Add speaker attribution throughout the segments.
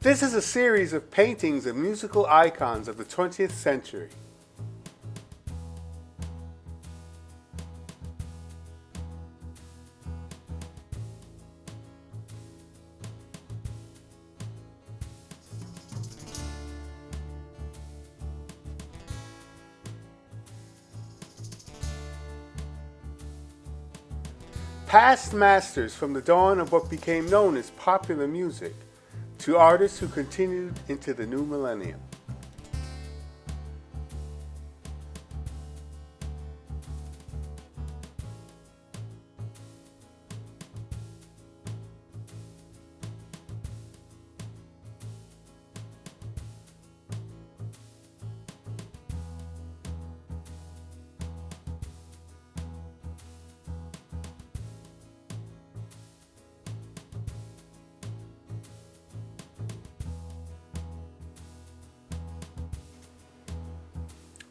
Speaker 1: This is a series of paintings of musical icons of the 20th century. Past masters from the dawn of what became known as popular music to artists who continued into the new millennium.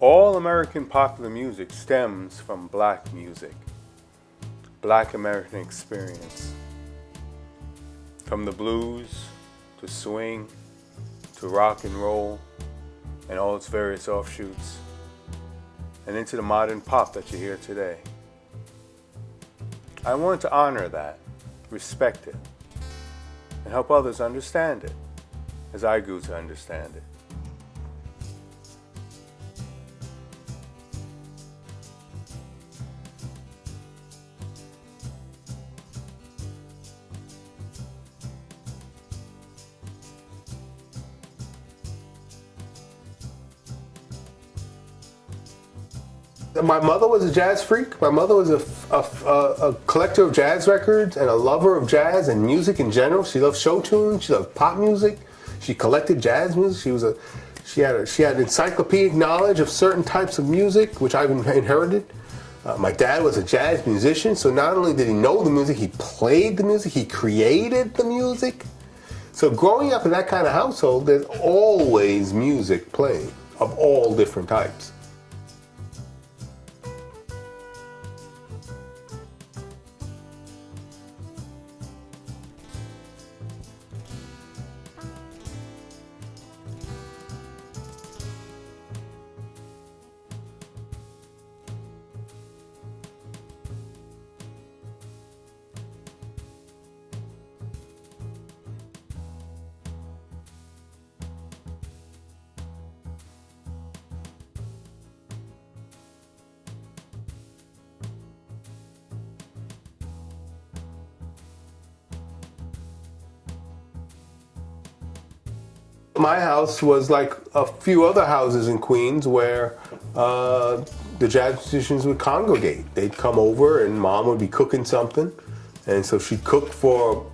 Speaker 1: All American popular music stems from black music, black American experience. From the blues, to swing, to rock and roll, and all its various offshoots, and into the modern pop that you hear today. I wanted to honor that, respect it, and help others understand it, as I grew to understand it.
Speaker 2: My mother was a jazz freak. My mother was a collector of jazz records and a lover of jazz and music in general. She loved show tunes. She loved pop music. She collected jazz music. She had encyclopedic knowledge of certain types of music, which I've inherited. My dad was a jazz musician, so not only did he know the music, he played the music, he created the music. So growing up in that kind of household, there's always music playing of all different types. My house was like a few other houses in Queens where the jazz musicians would congregate. They'd come over and mom would be cooking something, and so she'd cook for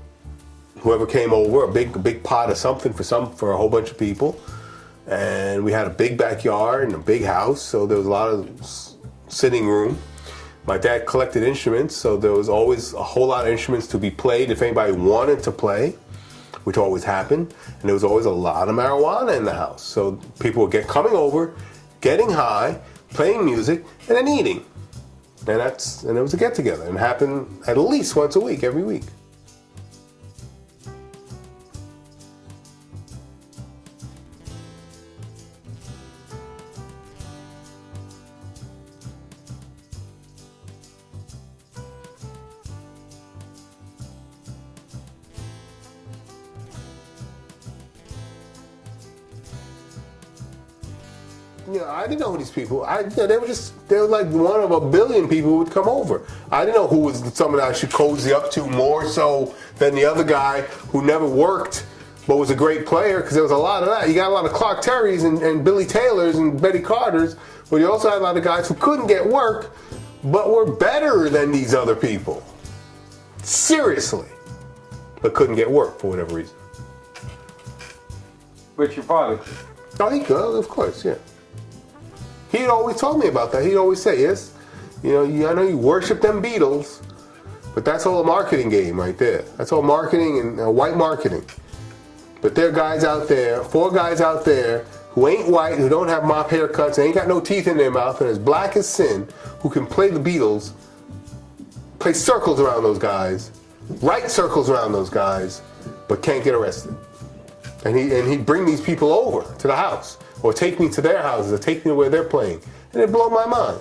Speaker 2: whoever came over, a big pot of something for a whole bunch of people. And we had a big backyard and a big house, so there was a lot of sitting room. My dad collected instruments, so there was always a whole lot of instruments to be played if anybody wanted to play, which always happened, and there was always a lot of marijuana in the house. So people would coming over, getting high, playing music, and then eating. And it was a get together, and it happened at least once a week, every week. I didn't know who these people. They were like one of a billion people who would come over. I didn't know who was someone I should cozy up to more so than the other guy who never worked but was a great player, because there was a lot of that. You got a lot of Clark Terrys and Billy Taylors and Betty Carters, but you also had a lot of guys who couldn't get work but were better than these other people. Seriously. But couldn't get work for whatever reason.
Speaker 3: But your father?
Speaker 2: Oh, he could, of course, yeah. He'd always told me about that. He'd always say, yes, I know you worship them Beatles, but that's all a marketing game right there. That's all marketing and white marketing. But there are guys out there, 4 guys out there, who ain't white, who don't have mop haircuts, and ain't got no teeth in their mouth, and as black as sin, who can play the Beatles, play circles around those guys, write circles around those guys, but can't get arrested. And he'd bring these people over to the house, or take me to their houses, or take me to where they're playing, and it'd blow my mind.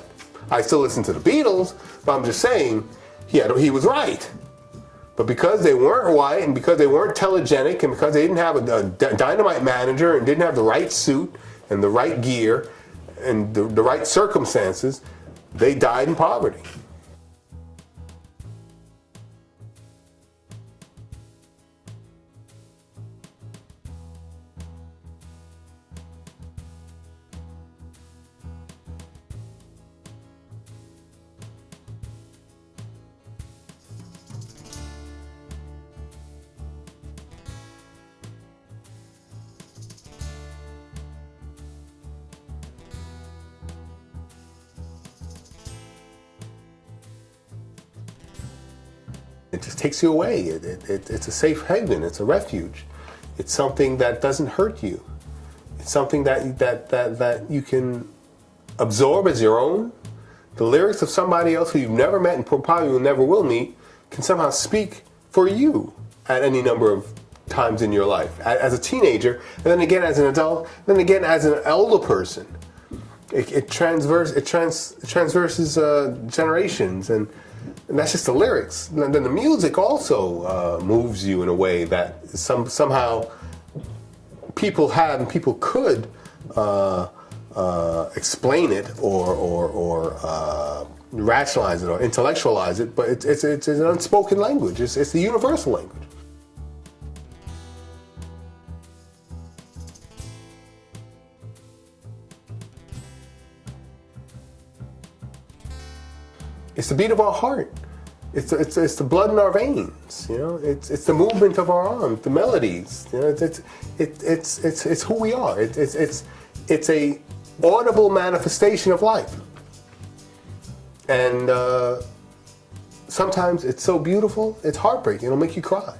Speaker 2: I still listen to the Beatles, but I'm just saying he was right. But because they weren't white, and because they weren't telegenic, and because they didn't have a dynamite manager, and didn't have the right suit and the right gear and the right circumstances, they died in poverty. It just takes you away. It's a safe haven. It's a refuge. It's something that doesn't hurt you. It's something that you can absorb as your own. The lyrics of somebody else who you've never met and probably never will meet can somehow speak for you at any number of times in your life. As a teenager, and then again as an adult, and then again as an elder person. It transverses generations, and that's just the lyrics. And then the music also moves you in a way that somehow people have and people could explain it or rationalize it or intellectualize it, but it's an unspoken language. It's the universal language. It's the beat of our heart. It's the blood in our veins. You know, it's the movement of our arms, the melodies. You know, it's who we are. It's a audible manifestation of life. And sometimes it's so beautiful, it's heartbreaking. It'll make you cry.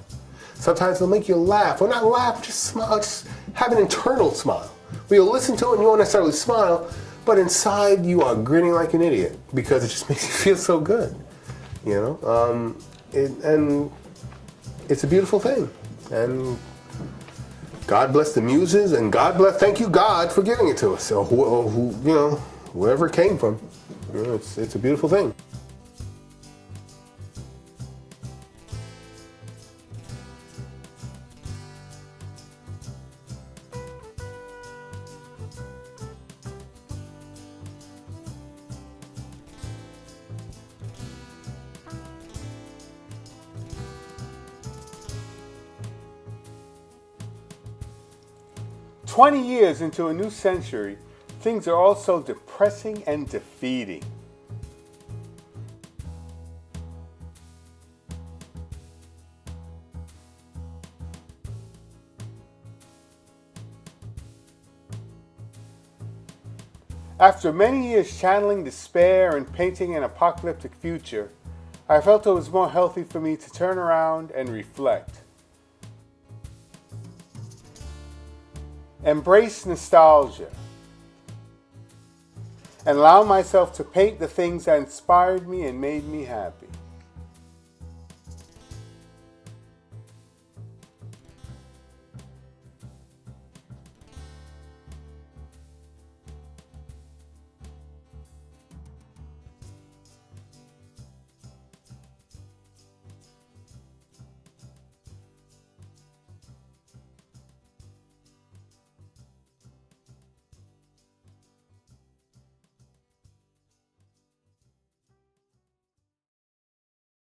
Speaker 2: Sometimes it'll make you laugh, or not laugh, just smile. Just have an internal smile. Where you'll listen to it and you won't necessarily smile, but inside you are grinning like an idiot because it just makes you feel so good, you know. And it's a beautiful thing. And God bless the muses, and thank you God for giving it to us. So who you know, wherever it came from, you know, it's a beautiful thing.
Speaker 1: "20 years into a new century, things are also depressing and defeating. After many years channeling despair and painting an apocalyptic future, I felt it was more healthy for me to turn around and reflect. Embrace nostalgia and allow myself to paint the things that inspired me and made me happy.